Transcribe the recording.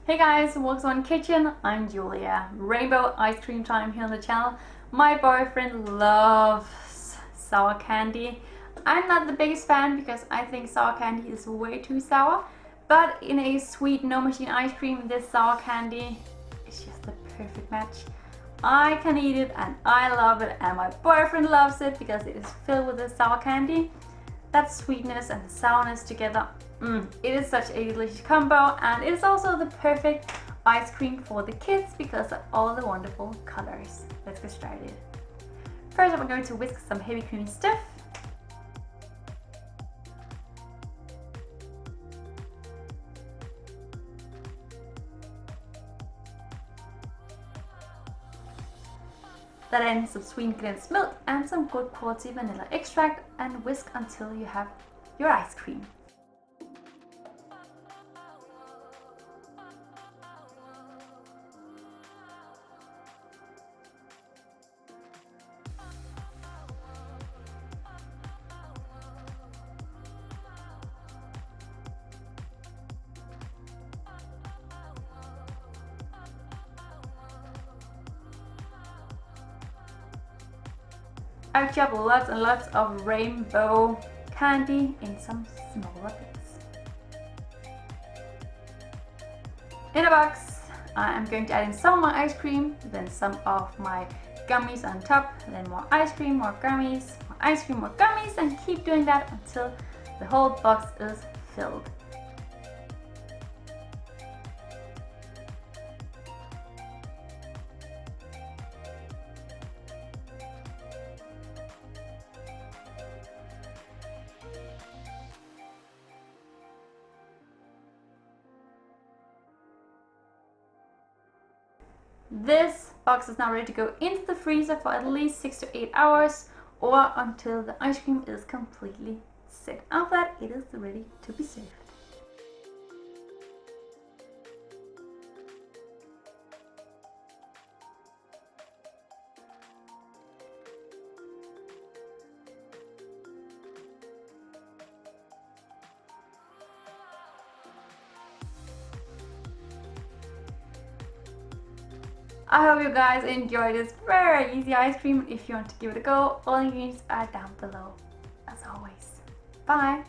Hey guys, welcome to my kitchen. I'm Julia. Rainbow ice cream time here on the channel. My boyfriend loves sour candy. I'm not the biggest fan because I think sour candy is way too sour. But in a sweet no machine ice cream, this sour candy is just the perfect match. I can eat it and I love it, and my boyfriend loves it because it is filled with the sour candy. That sweetness and the sourness together. It is such a delicious combo, and it is also the perfect ice cream for the kids because of all the wonderful colors. Let's get started. First, I'm going to whisk some heavy creamy stuff. Then in some sweetened condensed milk and some good quality vanilla extract, and whisk until you have your ice cream. I've chopped lots and lots of rainbow candy in some smaller bits. In a box, I am going to add in some of my ice cream, then some of my gummies on top, then more ice cream, more gummies, more ice cream, more gummies, and keep doing that until the whole box is filled. This box is now ready to go into the freezer for at least 6 to 8 hours, or until the ice cream is completely set. After that, it is ready to be served. I hope you guys enjoyed this very easy ice cream. If you want to give it a go, all the ingredients are down below as always. Bye!